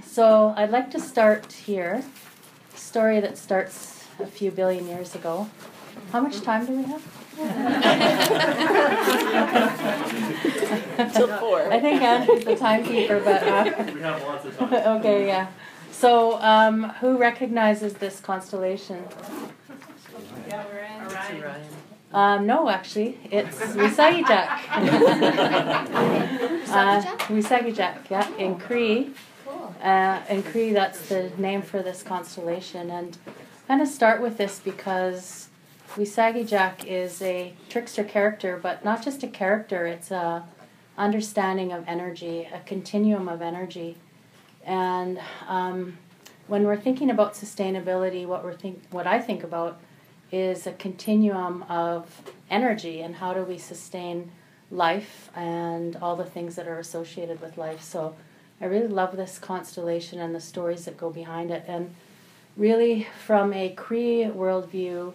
So I'd like to start here, a story that starts a few billion years ago. How much time do we have? Till 4. I think Andrew's the timekeeper, but... we have lots of time. Okay, yeah. So who recognizes this constellation? Yeah, we're in. Orion. No, actually, it's Wisagijak. Wisagijak, yeah, in Cree. Cool. In Cree, that's the name for this constellation. And I'm going to start with this because Wisagijak is a trickster character, but not just a character, it's a understanding of energy, a continuum of energy. And when we're thinking about sustainability, what I think about is a continuum of energy and how do we sustain life and all the things that are associated with life. So I really love this constellation and the stories that go behind it. And really from a Cree worldview,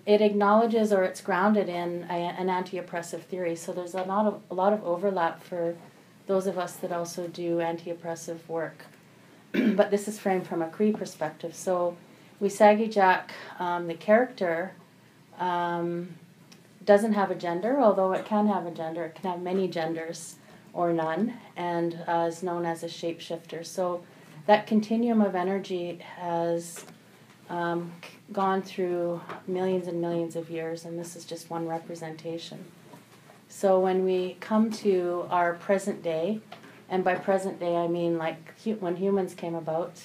it acknowledges or it's grounded in an anti-oppressive theory. So there's a lot of overlap for those of us that also do anti-oppressive work. But this is framed from a Cree perspective. So Wisagijak, the character, doesn't have a gender, although it can have a gender. It can have many genders or none, and is known as a shapeshifter. So that continuum of energy has gone through millions and millions of years, and this is just one representation. So when we come to our present day, and by present day I mean like when humans came about,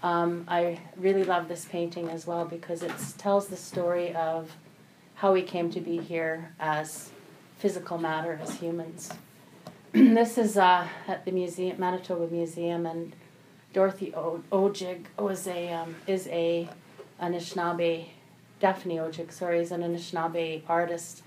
I really love this painting as well because it tells the story of how we came to be here as physical matter, as humans. This is at the museum, Manitoba Museum, and Dorothy Ojig is a Anishinaabe, Daphne Ojig, is an Anishinaabe artist.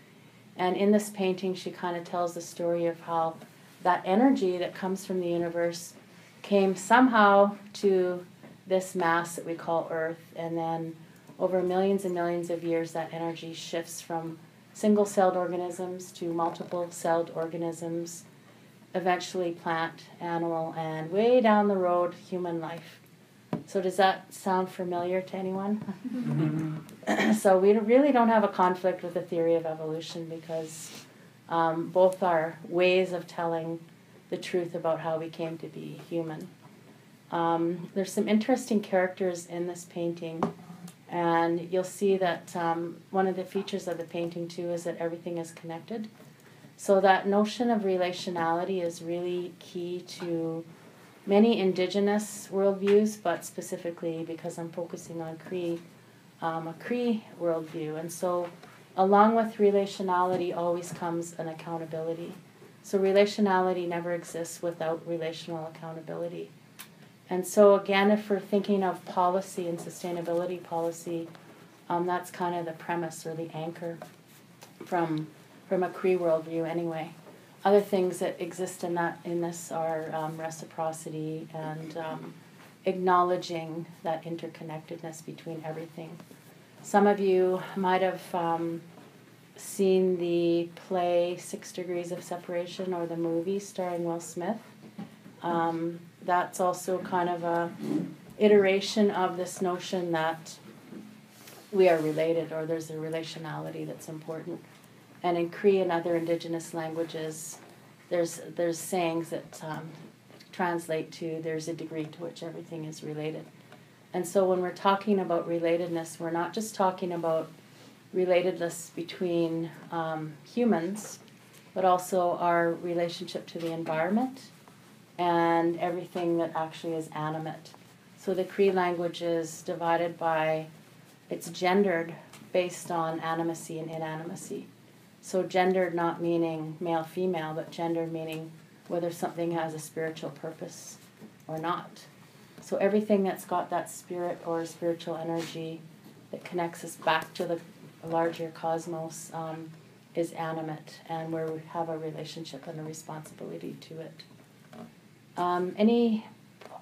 And in this painting, she kind of tells the story of how that energy that comes from the universe came somehow to this mass that we call Earth, and then over millions and millions of years that energy shifts from single-celled organisms to multiple-celled organisms, eventually plant, animal, and way down the road, human life. So does that sound familiar to anyone? So we really don't have a conflict with the theory of evolution because both are ways of telling the truth about how we came to be human. There's some interesting characters in this painting, and you'll see that one of the features of the painting too is that everything is connected. So that notion of relationality is really key to many indigenous worldviews, but specifically because I'm focusing on Cree, a Cree worldview. And so along with relationality always comes an accountability. So relationality never exists without relational accountability. And so again, if we're thinking of policy and sustainability policy, that's kind of the premise or the anchor from a Cree worldview anyway. Other things that exist in this are reciprocity and acknowledging that interconnectedness between everything. Some of you might have seen the play 6 Degrees of Separation or the movie starring Will Smith. That's also kind of a iteration of this notion that we are related, or there's a relationality that's important. And in Cree and other indigenous languages, there's sayings that translate to there's a degree to which everything is related. And so when we're talking about relatedness, we're not just talking about relatedness between humans, but also our relationship to the environment and everything that actually is animate. So the Cree language is divided by, it's gendered based on animacy and inanimacy. So gendered not meaning male-female, but gendered meaning whether something has a spiritual purpose or not. So everything that's got that spirit or spiritual energy that connects us back to the larger cosmos is animate, and where we have a relationship and a responsibility to it. Any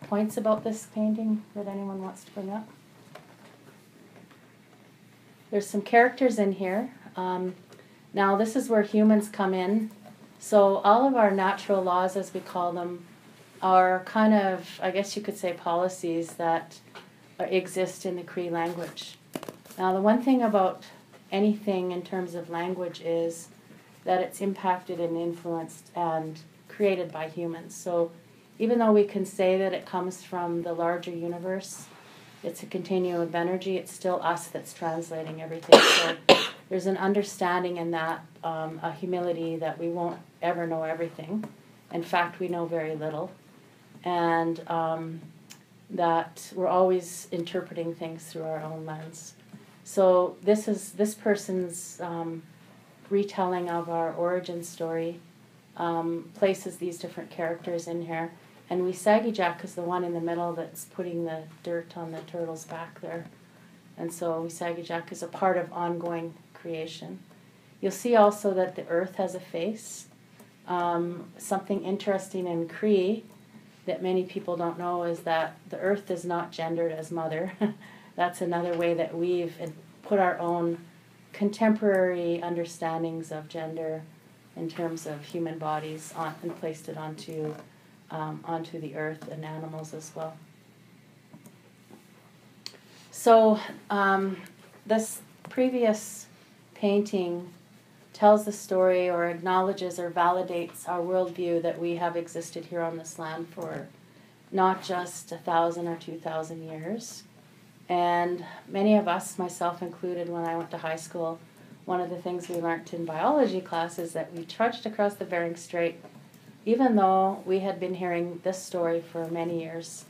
points about this painting that anyone wants to bring up? There's some characters in here. Now this is where humans come in. So all of our natural laws, as we call them, are kind of, I guess you could say, policies that exist in the Cree language. Now, the one thing about anything in terms of language is that it's impacted and influenced and created by humans. So even though we can say that it comes from the larger universe, it's a continuum of energy, it's still us that's translating everything. So there's an understanding in that, a humility that we won't ever know everything. In fact, we know very little. And that we're always interpreting things through our own lens. So this person's retelling of our origin story places these different characters in here. And Wisagi-Jack is the one in the middle that's putting the dirt on the turtle's back there. And so Wisagi-Jack is a part of ongoing creation. You'll see also that the earth has a face. Something interesting in Cree that many people don't know is that the earth is not gendered as mother. That's another way that we've put our own contemporary understandings of gender in terms of human bodies on, and placed it onto the earth and animals as well. So this previous painting tells the story or acknowledges or validates our worldview that we have existed here on this land for not just 1,000 or 2,000 years. And many of us, myself included, when I went to high school, one of the things we learned in biology class is that we trudged across the Bering Strait, even though we had been hearing this story for many years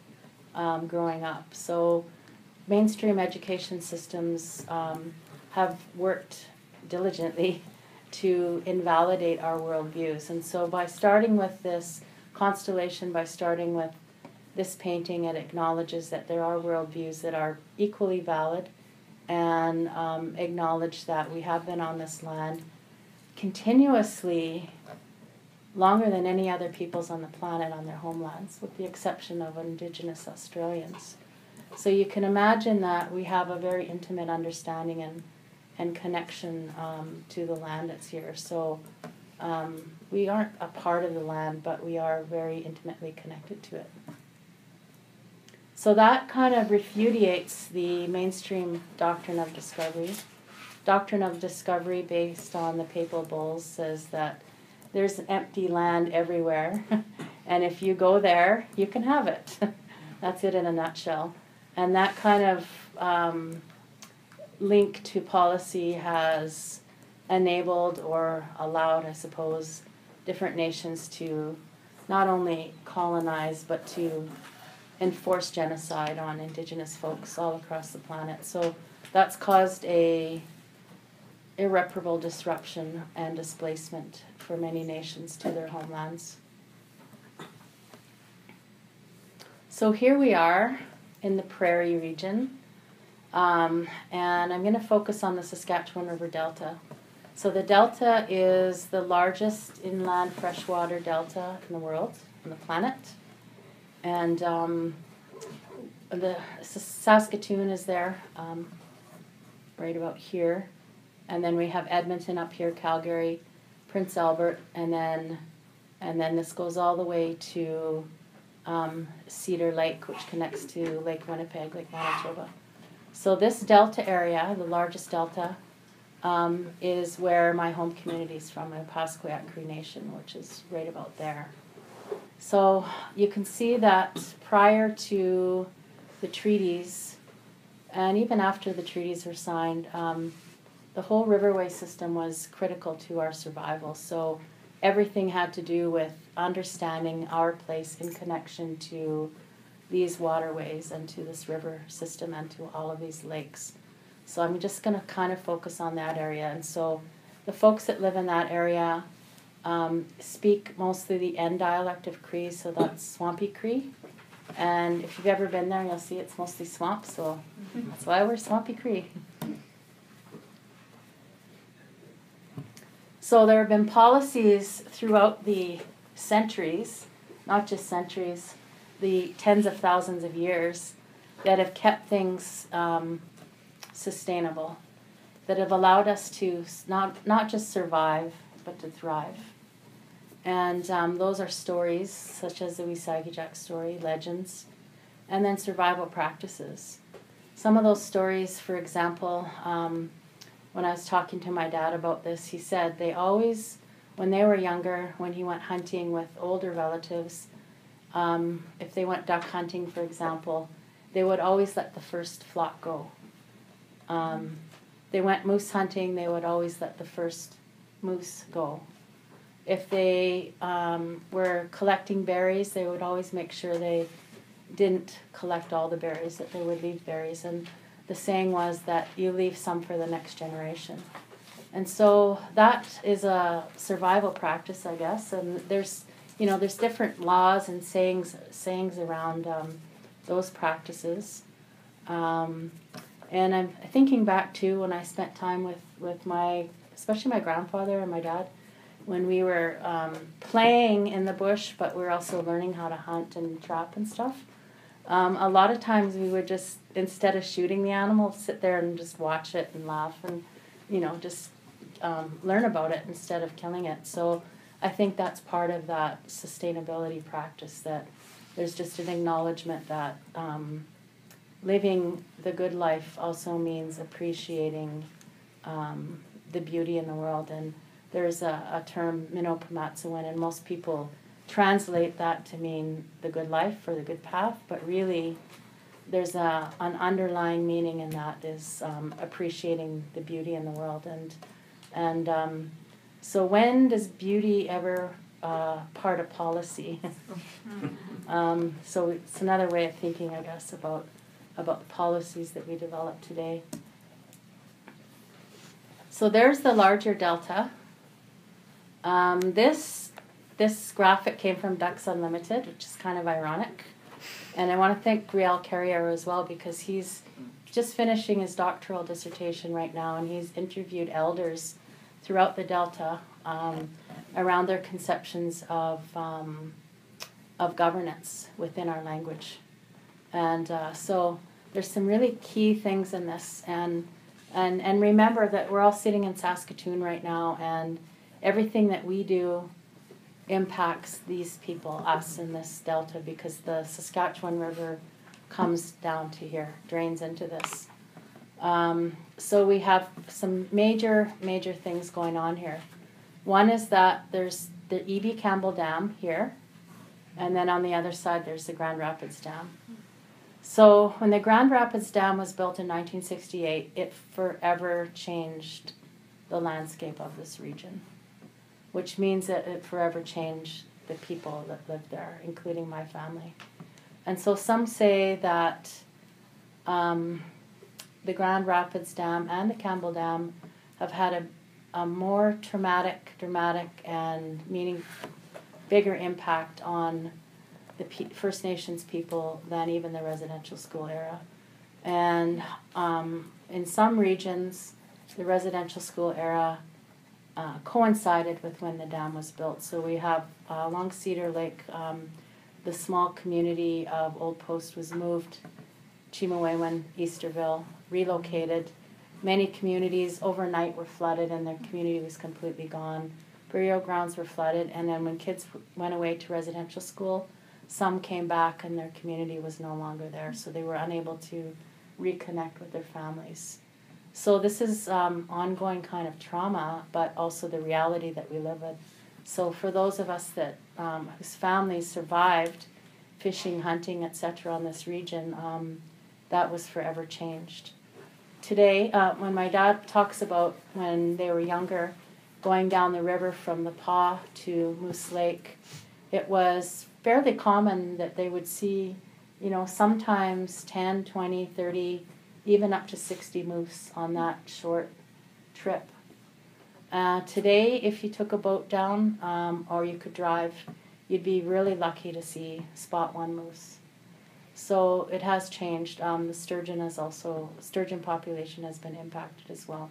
growing up. So mainstream education systems have worked diligently to invalidate our worldviews. And so by starting with this constellation, by starting with this painting, it acknowledges that there are worldviews that are equally valid and acknowledge that we have been on this land continuously longer than any other peoples on the planet on their homelands, with the exception of Indigenous Australians. So you can imagine that we have a very intimate understanding and connection to the land that's here. So we aren't a part of the land, but we are very intimately connected to it. So that kind of repudiates the mainstream doctrine of discovery. Doctrine of discovery based on the papal bulls says that there's an empty land everywhere, and if you go there, you can have it. That's it in a nutshell. And that kind of link to policy has enabled or allowed, I suppose, different nations to not only colonize, but to enforce genocide on Indigenous folks all across the planet. So that's caused a irreparable disruption and displacement for many nations to their homelands. So here we are in the prairie region, and I'm going to focus on the Saskatchewan River Delta. So the delta is the largest inland freshwater delta in the world, on the planet. And the Saskatoon is there, right about here. And then we have Edmonton up here, Calgary, Prince Albert, and then this goes all the way to Cedar Lake, which connects to Lake Winnipeg, Lake Manitoba. So this delta area, the largest delta, is where my home community is from, the Pasquayack Cree Nation, which is right about there. So you can see that prior to the treaties, and even after the treaties were signed, the whole riverway system was critical to our survival. So everything had to do with understanding our place in connection to these waterways and to this river system and to all of these lakes. So I'm just going to kind of focus on that area. And so the folks that live in that area speak mostly the N dialect of Cree, so that's Swampy Cree. And if you've ever been there, you'll see it's mostly swamp, so that's why we're Swampy Cree. So there have been policies throughout the centuries, not just centuries, the tens of thousands of years, that have kept things sustainable, that have allowed us to not just survive, but to thrive. And those are stories, such as the Wisagijak story, legends, and then survival practices. Some of those stories, for example, when I was talking to my dad about this, he said they always, when they were younger, when he went hunting with older relatives, if they went duck hunting, for example, they would always let the first flock go. They went moose hunting, they would always let the first moose go. If they were collecting berries, they would always make sure they didn't collect all the berries, that they would leave berries. And the saying was that you leave some for the next generation. And so that is a survival practice, I guess. And there's different laws and sayings around those practices. And I'm thinking back to when I spent time with especially my grandfather and my dad, when we were playing in the bush, but we were also learning how to hunt and trap and stuff. A lot of times we would just, instead of shooting the animal, sit there and just watch it and laugh and, just learn about it instead of killing it. So I think that's part of that sustainability practice, that there's just an acknowledgement that living the good life also means appreciating the beauty in the world. And there's a term, Minopumatsuwen, and most people translate that to mean the good life or the good path, but really there's an underlying meaning in that is appreciating the beauty in the world. And so when does beauty ever part of policy? So it's another way of thinking, I guess, about the policies that we develop today. So there's the larger delta. This graphic came from Ducks Unlimited, which is kind of ironic. And I want to thank Riel Carrier as well, because he's just finishing his doctoral dissertation right now, and he's interviewed elders throughout the Delta around their conceptions of governance within our language. And so there's some really key things in this. And remember that we're all sitting in Saskatoon right now, and everything that we do impacts these people, us in this delta, because the Saskatchewan River comes down to here, drains into this. So we have some major things going on here. One is that there's the E.B. Campbell Dam here, and then on the other side there's the Grand Rapids Dam. So when the Grand Rapids Dam was built in 1968, it forever changed the landscape of this region, which means that it forever changed the people that lived there, including my family. And so some say that the Grand Rapids Dam and the Campbell Dam have had a more dramatic, and bigger impact on the First Nations people than even the residential school era. And in some regions, the residential school era coincided with when the dam was built. So we have along Cedar Lake, the small community of Old Post was moved, Chimawaywan, Easterville, relocated. Many communities overnight were flooded and their community was completely gone. Burial grounds were flooded, and then when kids went away to residential school, some came back and their community was no longer there, so they were unable to reconnect with their families. So this is ongoing kind of trauma, but also the reality that we live with. So for those of us that whose families survived fishing, hunting, etc. on this region, that was forever changed. Today, when my dad talks about when they were younger, going down the river from the Paw to Moose Lake, it was fairly common that they would see, sometimes 10, 20, 30, even up to 60 moose on that short trip. Today, if you took a boat down or you could drive, you'd be really lucky to spot one moose. So it has changed. The sturgeon population has been impacted as well.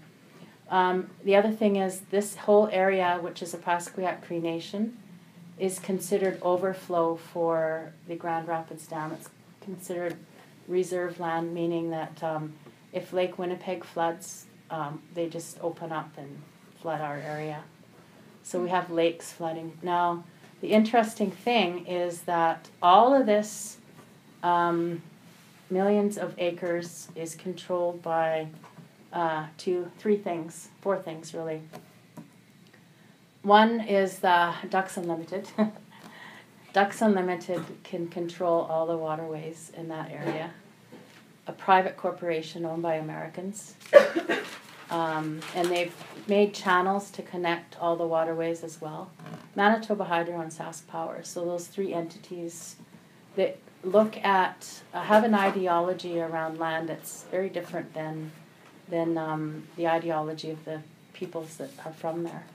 The other thing is this whole area, which is a Pasquiat Cree Nation, is considered overflow for the Grand Rapids Dam. It's considered reserve land, meaning that if Lake Winnipeg floods, they just open up and flood our area. So we have lakes flooding. Now, the interesting thing is that all of this millions of acres is controlled by four things really. One is the Ducks Unlimited. Ducks Unlimited can control all the waterways in that area. A private corporation owned by Americans. And they've made channels to connect all the waterways as well. Manitoba Hydro and Sask Power. So those three entities that look at, have an ideology around land that's very different than the ideology of the peoples that are from there.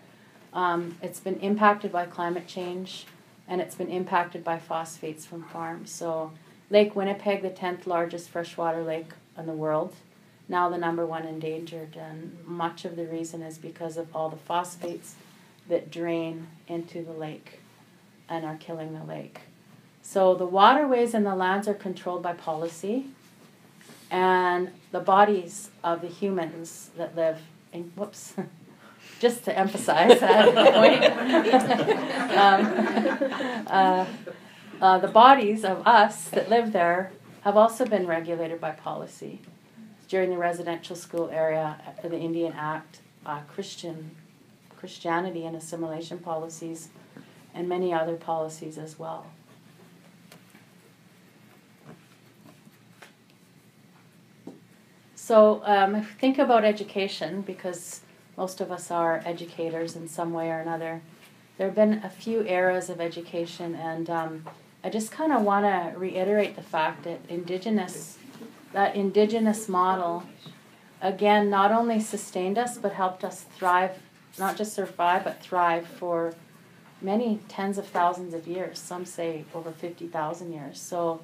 It's been impacted by climate change, and it's been impacted by phosphates from farms. So Lake Winnipeg, the 10th largest freshwater lake in the world, now the #1 endangered, and much of the reason is because of all the phosphates that drain into the lake and are killing the lake. So the waterways and the lands are controlled by policy, and the bodies of the humans that live in, just to emphasize that point, the bodies of us that live there have also been regulated by policy. During the residential school area, the Indian Act, Christianity and assimilation policies, and many other policies as well. So think about education, because most of us are educators in some way or another. There have been a few eras of education, and I just kind of want to reiterate the fact that indigenous model, again, not only sustained us, but helped us thrive, not just survive, but thrive for many tens of thousands of years. Some say over 50,000 years. So,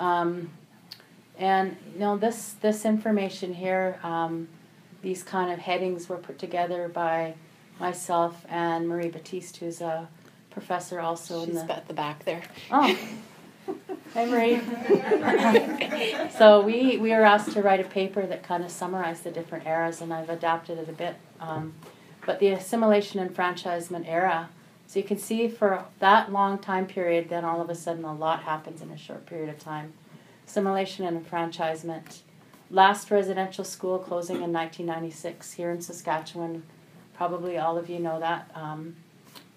and you know, this information here, these kind of headings were put together by myself and Marie Baptiste, who's a professor also. She's at the back there. Oh, hi Marie. So we were asked to write a paper that kind of summarized the different eras, and I've adapted it a bit. But the assimilation and enfranchisement era, so you can see for that long time period, then all of a sudden a lot happens in a short period of time. Assimilation and enfranchisement. Last residential school closing in 1996 here in Saskatchewan. Probably all of you know that.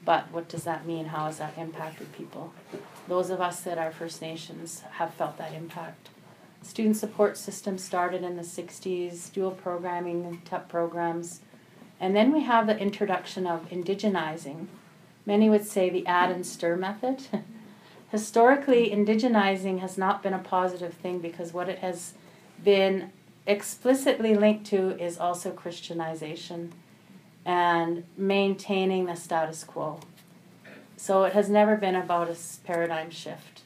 But what does that mean? How has that impacted people? Those of us that are First Nations have felt that impact. Student support system started in the 60s, dual programming, TEP programs. And then we have the introduction of indigenizing. Many would say the add and stir method. Historically, indigenizing has not been a positive thing, because what it has been explicitly linked to is also Christianization and maintaining the status quo. So it has never been about a paradigm shift.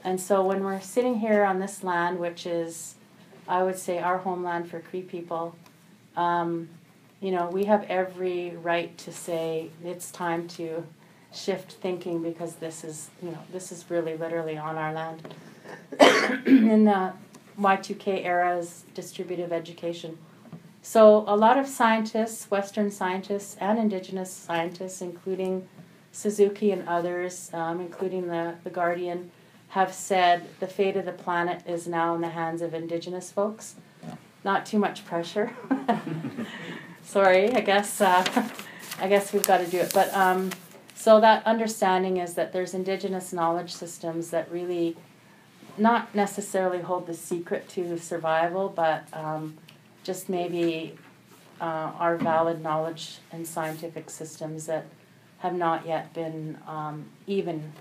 And so when we're sitting here on this land, which is, I would say, our homeland for Cree people, you know, we have every right to say it's time to shift thinking, because this is, you know, this is really literally on our land. In the Y2K era's distributive education. So a lot of scientists, Western scientists and Indigenous scientists, including Suzuki and others, including the Guardian, have said the fate of the planet is now in the hands of Indigenous folks. Not too much pressure. Sorry, I guess we've got to do it. But so that understanding is that there's Indigenous knowledge systems that really not necessarily hold the secret to survival, but just maybe are valid knowledge and scientific systems that have not yet been even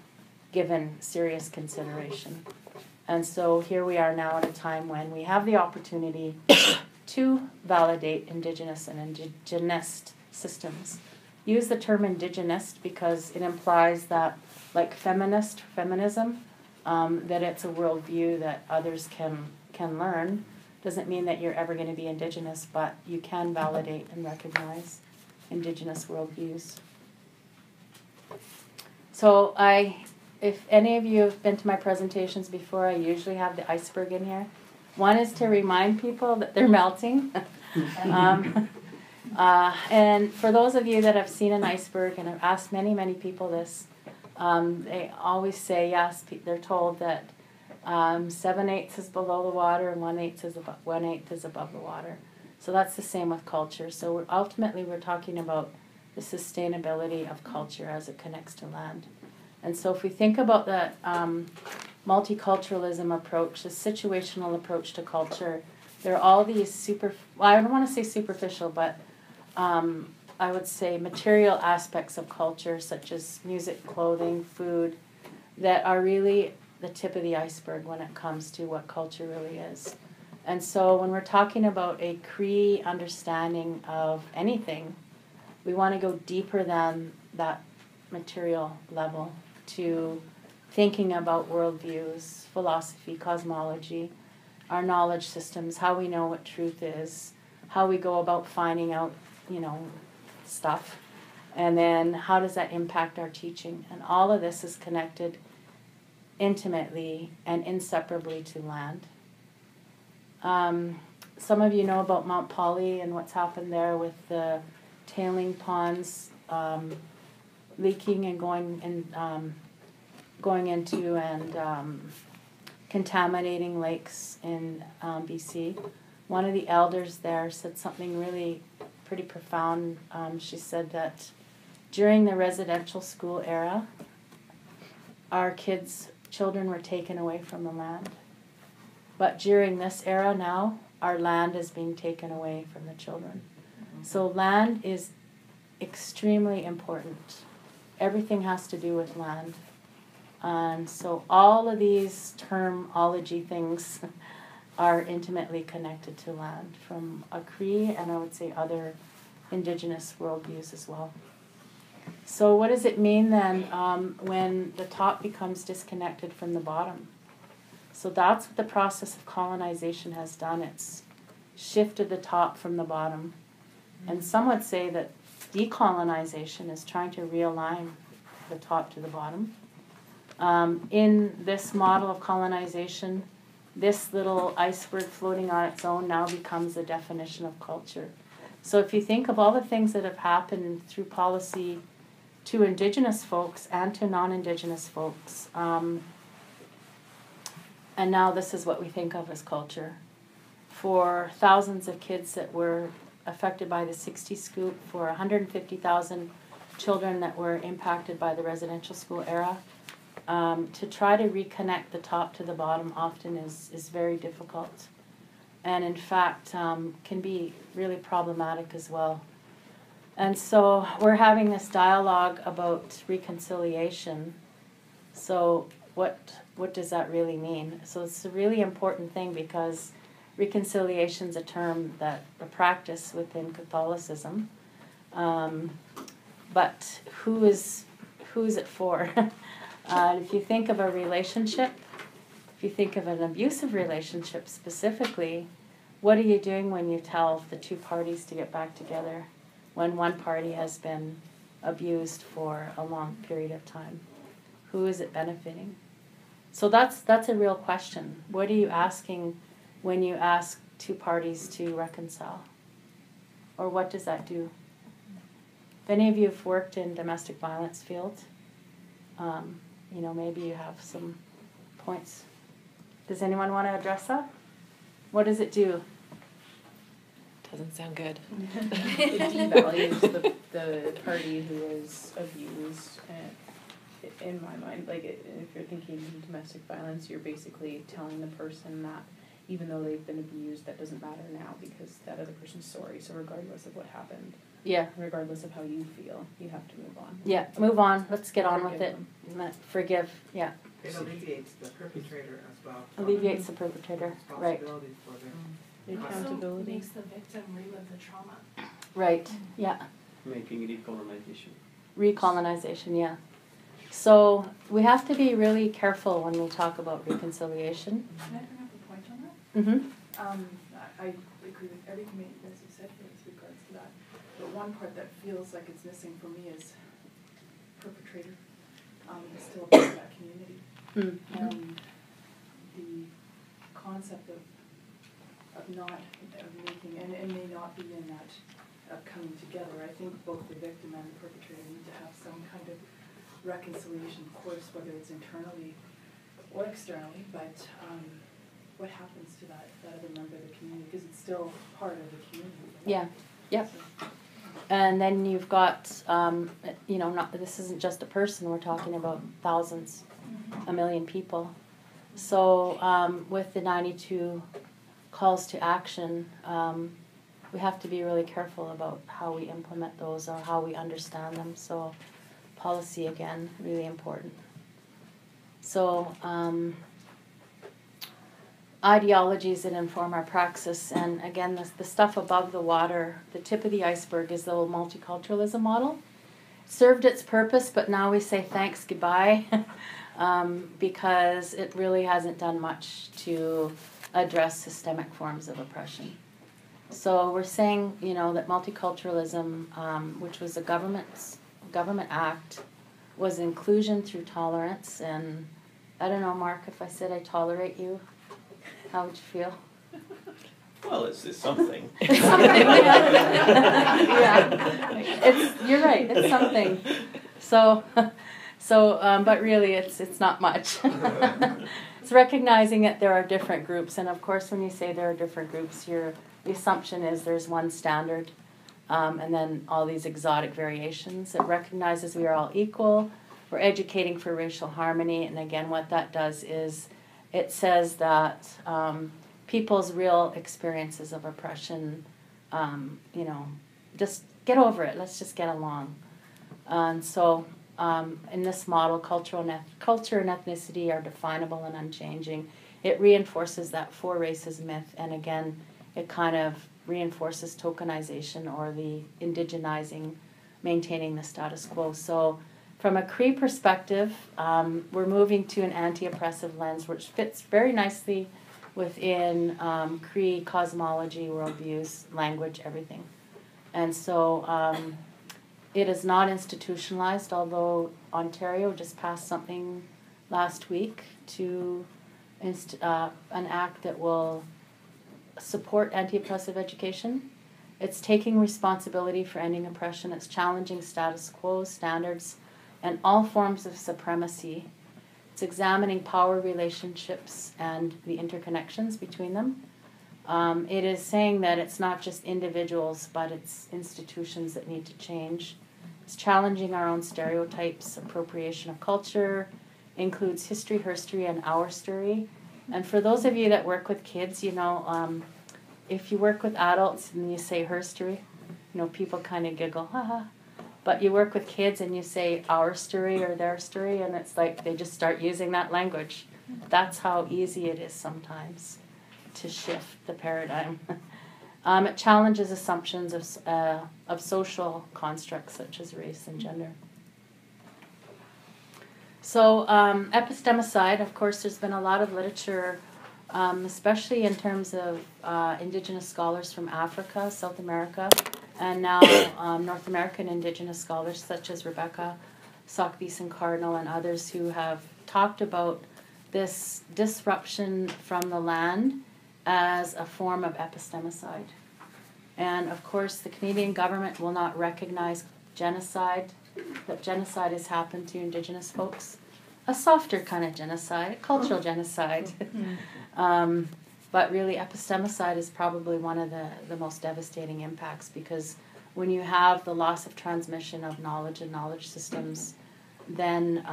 given serious consideration. And so here we are now at a time when we have the opportunity to validate Indigenous and indigenist systems. Use the term indigenist because it implies that, like feminism, that it's a worldview that others can learn. Doesn't mean that you're ever going to be Indigenous, but you can validate and recognize Indigenous worldviews. So if any of you have been to my presentations before, I usually have the iceberg in here. One is to remind people that they're melting. And for those of you that have seen an iceberg, and I've asked many, many people this, they always say yes. They're told that 7/8 is below the water and 1/8 is above the water. So that's the same with culture. So ultimately we're talking about the sustainability of culture as it connects to land. And so if we think about the multiculturalism approach, the situational approach to culture, there are all these I don't want to say superficial, but I would say material aspects of culture, such as music, clothing, food, that are really the tip of the iceberg when it comes to what culture really is. And so when we're talking about a Cree understanding of anything, we want to go deeper than that material level to thinking about worldviews, philosophy, cosmology, our knowledge systems, how we know what truth is, how we go about finding out, stuff, and then how does that impact our teaching. And all of this is connected intimately and inseparably to land. Some of you know about Mount Polly and what's happened there with the tailing ponds leaking and going into and contaminating lakes in BC. One of the elders there said something really pretty profound. She said that during the residential school era, our children were taken away from the land. But during this era now, our land is being taken away from the children. So land is extremely important. Everything has to do with land. And so all of these termology things are intimately connected to land from a Cree and I would say other indigenous worldviews as well. So what does it mean then when the top becomes disconnected from the bottom? So that's what the process of colonization has done. It's shifted the top from the bottom. And some would say that decolonization is trying to realign the top to the bottom. In this model of colonization, this little iceberg floating on its own now becomes the definition of culture. So if you think of all the things that have happened through policy to Indigenous folks and to non-Indigenous folks, and now this is what we think of as culture. For thousands of kids that were affected by the 60 scoop, for 150,000 children that were impacted by the residential school era, to try to reconnect the top to the bottom often is very difficult. And in fact, can be really problematic as well. And so we're having this dialogue about reconciliation. So what does that really mean? So it's a really important thing because reconciliation is a practice within Catholicism. But who is it for? If you think of a relationship, if you think of an abusive relationship specifically, what are you doing when you tell the two parties to get back together when one party has been abused for a long period of time? Who is it benefiting? So that's a real question. What are you asking when you ask two parties to reconcile? Or what does that do? If any of you have worked in domestic violence field, maybe you have some points. Does anyone want to address that? What does it do? Doesn't sound good. It devalues the party who is abused. And in my mind, if you're thinking domestic violence, you're basically telling the person that even though they've been abused, that doesn't matter now because that other person's sorry. So regardless of what happened, regardless of how you feel, you have to move on. Yeah, move on. Let's get on with it. Forgive, yeah. It alleviates the perpetrator as well. Alleviates the perpetrator, right. The accountability. Also makes the victim relive the trauma. Right, yeah. Making recolonization. Recolonization, yeah. So we have to be really careful when we talk about reconciliation. Can I bring up a point on that? Mm-hmm. I agree with everything that you said with regards to that. But one part that feels like it's missing for me is perpetrator is still a part of that community. Mm-hmm. And the concept of making, and may not be in that coming together. I think both the victim and the perpetrator need to have some kind of reconciliation course, whether it's internally or externally, but what happens to that other member of the community, because it's still part of the community. Yeah, yep. So, And then you've got, this isn't just a person, we're talking about thousands, a million people. So with the 92 calls to action, we have to be really careful about how we implement those or how we understand them. So policy, again, really important. So ideologies that inform our praxis, and again, the stuff above the water, the tip of the iceberg is the old multiculturalism model. Served its purpose, but now we say thanks, goodbye, because it really hasn't done much to address systemic forms of oppression. So we're saying, that multiculturalism, which was a government act, was inclusion through tolerance. And I don't know, Mark, if I said I tolerate you, how would you feel? Well, it's something. It's something. Yeah. You're right. It's something. So, but really, it's not much. It's recognizing that there are different groups, and of course, when you say there are different groups, the assumption is there's one standard, and then all these exotic variations. It recognizes we are all equal. We're educating for racial harmony, and again, what that does is it says that people's real experiences of oppression, just get over it. Let's just get along. And so in this model, culture and ethnicity are definable and unchanging. It reinforces that four races myth, and again, it kind of reinforces tokenization or the indigenizing, maintaining the status quo. So from a Cree perspective, we're moving to an anti-oppressive lens, which fits very nicely within Cree cosmology, worldviews, language, everything. And so it is not institutionalized, although Ontario just passed something last week to an act that will support anti-oppressive education. It's taking responsibility for ending oppression. It's challenging status quo standards and all forms of supremacy. It's examining power relationships and the interconnections between them. It is saying that it's not just individuals, but it's institutions that need to change. It's challenging our own stereotypes. Appropriation of culture includes history, herstory, and our story. And for those of you that work with kids, if you work with adults and you say herstory, people kind of giggle, haha. But you work with kids and you say our story or their story, and it's like they just start using that language. That's how easy it is sometimes to shift the paradigm. It challenges assumptions of social constructs such as race and gender. So epistemicide, of course, there's been a lot of literature, especially in terms of Indigenous scholars from Africa, South America, and now North American Indigenous scholars such as Rebecca Sockbeeson Cardinal and others who have talked about this disruption from the land as a form of epistemicide. And of course, the Canadian government will not recognize genocide, that genocide has happened to Indigenous folks. A softer kind of genocide, a cultural genocide. But really, epistemicide is probably one of the most devastating impacts, because when you have the loss of transmission of knowledge and knowledge systems, then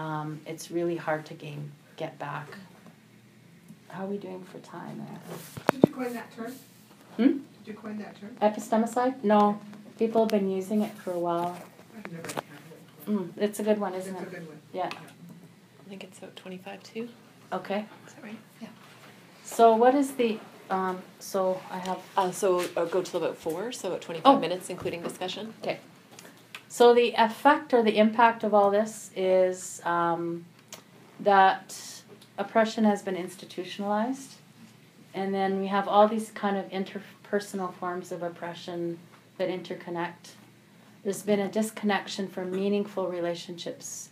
it's really hard to get back. How are we doing for time there? Did you coin that term? Did you coin that term? Epistemicide? No. People have been using it for a while. I've never had it. It's a good one, isn't it? It's a good one. Yeah. I think it's about 25 too. Okay. Is that right? Yeah. So what is the, so I have... So go till about 4, so about 25 Oh. minutes, including discussion. Okay. So the effect or the impact of all this is that oppression has been institutionalized, and then we have all these kind of interpersonal forms of oppression that interconnect. There's been a disconnection from meaningful relationships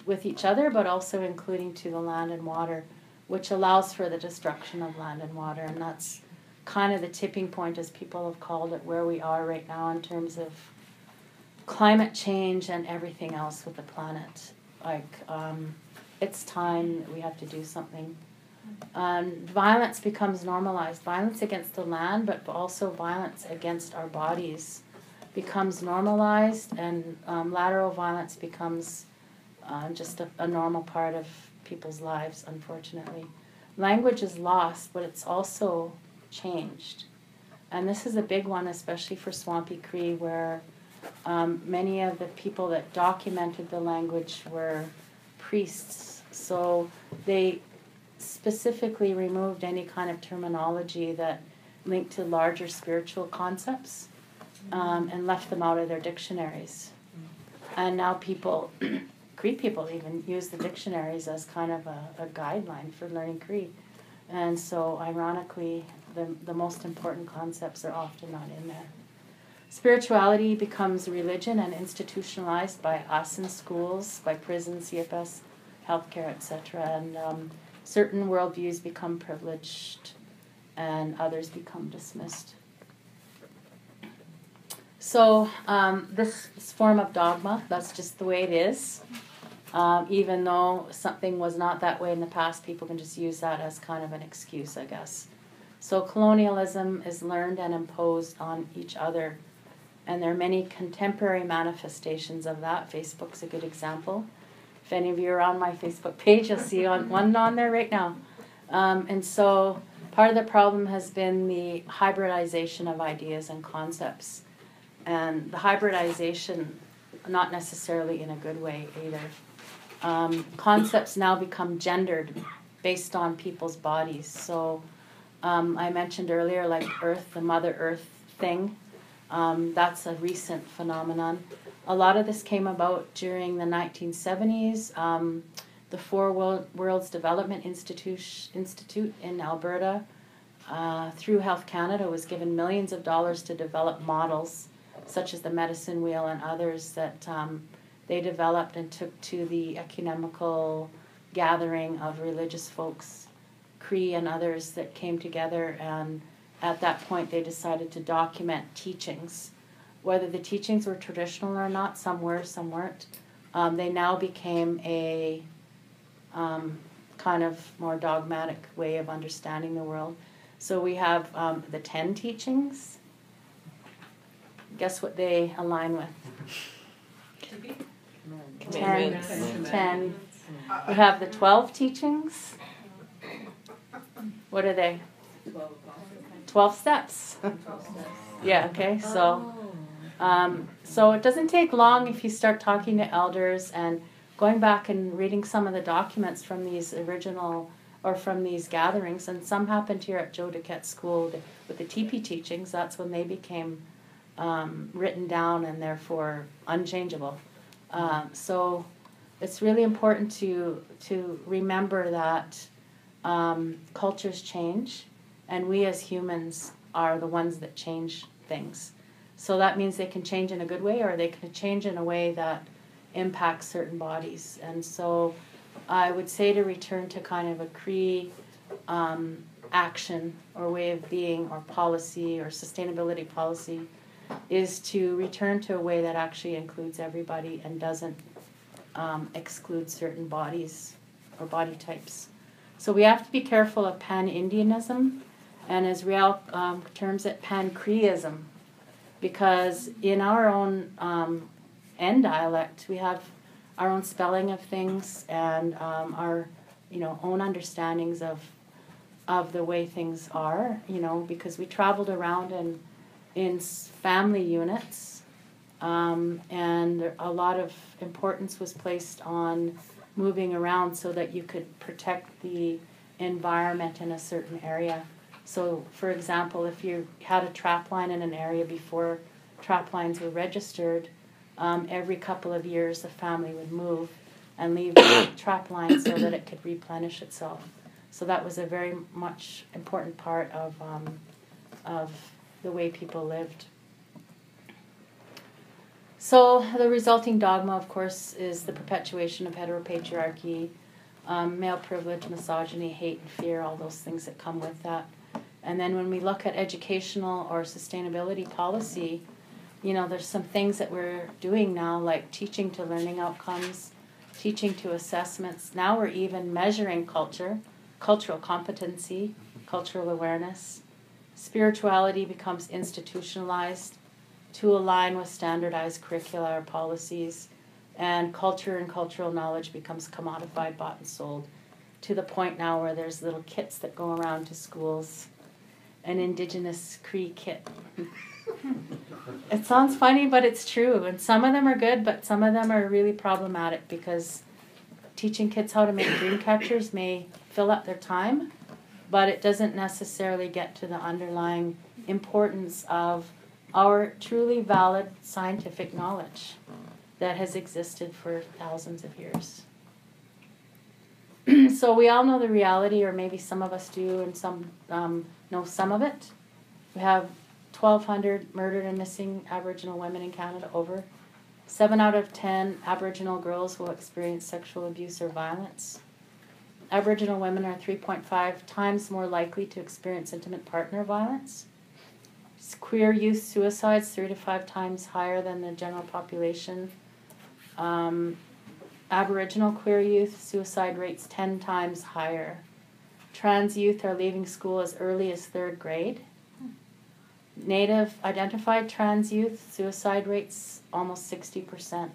with each other, but also including to the land and water, which allows for the destruction of land and water, and that's kind of the tipping point, as people have called it, where we are right now in terms of climate change and everything else with the planet. Like, it's time that we have to do something. Violence becomes normalized. Violence against the land, but also violence against our bodies becomes normalized, and lateral violence becomes just a normal part of people's lives, unfortunately. Language is lost, but it's also changed. And this is a big one, especially for Swampy Cree, where many of the people that documented the language were priests. So they specifically removed any kind of terminology that linked to larger spiritual concepts, and left them out of their dictionaries. And now people, Cree people even use the dictionaries as kind of a guideline for learning Cree. And so ironically, the most important concepts are often not in there. Spirituality becomes religion and institutionalized by us in schools, by prisons, CFS, healthcare, etc. And certain worldviews become privileged and others become dismissed. So this form of dogma, that's just the way it is. Even though something was not that way in the past, people can just use that as kind of an excuse, I guess. So colonialism is learned and imposed on each other. And there are many contemporary manifestations of that. Facebook's a good example. If any of you are on my Facebook page, you'll see one on there right now. And so part of the problem has been the hybridization of ideas and concepts. And the hybridization, not necessarily in a good way either. Concepts now become gendered based on people's bodies. So I mentioned earlier, like Earth, the Mother Earth thing. That's a recent phenomenon. A lot of this came about during the 1970s. The Four Worlds Development Institute in Alberta, through Health Canada, was given millions of dollars to develop models, such as the medicine wheel and others that they developed and took to the ecumenical gathering of religious folks, Cree and others that came together, and at that point they decided to document teachings. Whether the teachings were traditional or not, some were, some weren't. They now became a kind of more dogmatic way of understanding the world. So we have the 10 teachings. Guess what they align with? 10. We have the 12 teachings. What are they? 12 steps. Yeah, okay, so it doesn't take long if you start talking to elders and going back and reading some of the documents from these original, or from these gatherings, and some happened here at Joe Duquette School with the TP teachings. That's when they became written down and therefore unchangeable. So it's really important to remember that cultures change, and we as humans are the ones that change things. So that means they can change in a good way, or they can change in a way that impacts certain bodies. And so I would say to return to kind of a Cree action or way of being or policy or sustainability policy is to return to a way that actually includes everybody and doesn't exclude certain bodies or body types. So we have to be careful of pan-Indianism, and as Riel terms it, pan-Creeism, because in our own N dialect we have our own spelling of things and our own understandings of the way things are, because we traveled around in family units, and a lot of importance was placed on moving around so that you could protect the environment in a certain area. So, for example, if you had a trap line in an area before trap lines were registered, every couple of years the family would move and leave the trap line so that it could replenish itself. So that was a very much important part of the way people lived. So the resulting dogma, of course, is the perpetuation of heteropatriarchy, male privilege, misogyny, hate and fear, all those things that come with that. And then when we look at educational or sustainability policy, there's some things that we're doing now, like teaching to learning outcomes, teaching to assessments. Now we're even measuring culture, cultural competency, cultural awareness. Spirituality becomes institutionalized to align with standardized curricula or policies, and culture and cultural knowledge becomes commodified, bought and sold, to the point now where there's little kits that go around to schools, an Indigenous Cree kit. It sounds funny, but it's true. And some of them are good, but some of them are really problematic, because teaching kids how to make dream catchers may fill up their time, but it doesn't necessarily get to the underlying importance of our truly valid scientific knowledge that has existed for thousands of years. So we all know the reality, or maybe some of us do, and some know some of it. We have 1,200 murdered and missing Aboriginal women in Canada, over. 7 out of 10 Aboriginal girls will experience sexual abuse or violence. Aboriginal women are 3.5 times more likely to experience intimate partner violence. Queer youth suicides 3 to 5 times higher than the general population. Aboriginal queer youth suicide rates 10 times higher. Trans youth are leaving school as early as 3rd grade. Native identified trans youth suicide rates almost 60%.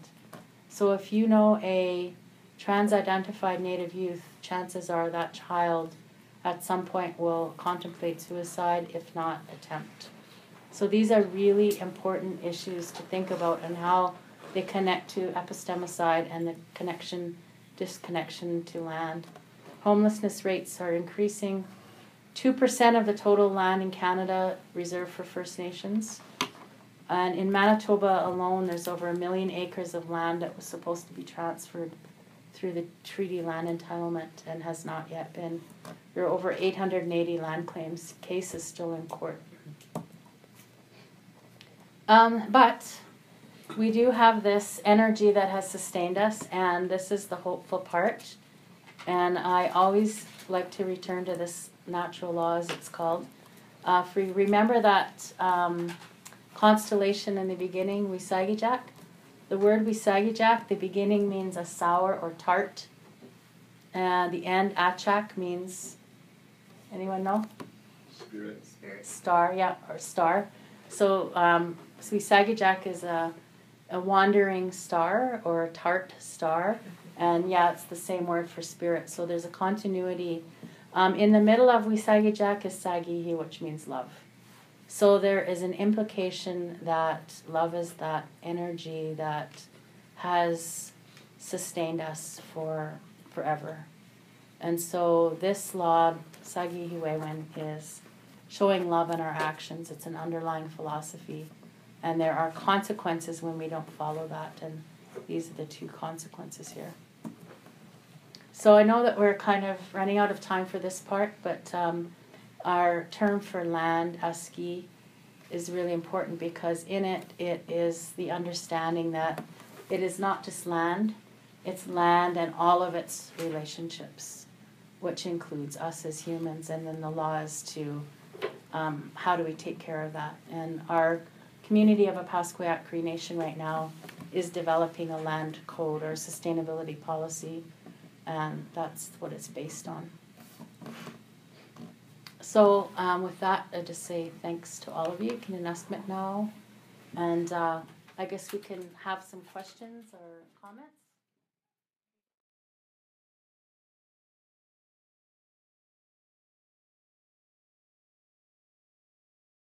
So if you know a trans identified Native youth, chances are that child at some point will contemplate suicide, if not attempt. So these are really important issues to think about, and how they connect to epistemicide and the disconnection to land. Homelessness rates are increasing. 2% of the total land in Canada reserved for First Nations. And in Manitoba alone, there's over 1 million acres of land that was supposed to be transferred through the treaty land entitlement and has not yet been. There are over 880 land claims cases still in court. But we do have this energy that has sustained us, and this is the hopeful part. And I always like to return to this natural law, as it's called. If we remember that constellation in the beginning, Wisagijak, the word Wisagijak, the beginning means a sour or tart. And the end, Achak, means, anyone know? Spirit. Star, yeah, or star. So Wisagijak is a wandering star, or a tart star. And yeah, it's the same word for spirit. So there's a continuity. In the middle of Wisagijak is Sagihi, which means love. So there is an implication that love is that energy that has sustained us for forever. And so this law, Sagihiwewen, is showing love in our actions. It's an underlying philosophy. And there are consequences when we don't follow that. And these are the 2 consequences here. So I know that we're kind of running out of time for this part, but our term for land, aski, is really important, because in it is the understanding that it is not just land, it's land and all of its relationships, which includes us as humans, and then the law is to how do we take care of that. And our community of Epistemicide Cree Nation right now is developing a land code or sustainability policy, and that's what it's based on. So with that, I just say thanks to all of you. Can you ask me now? And I guess we can have some questions or comments.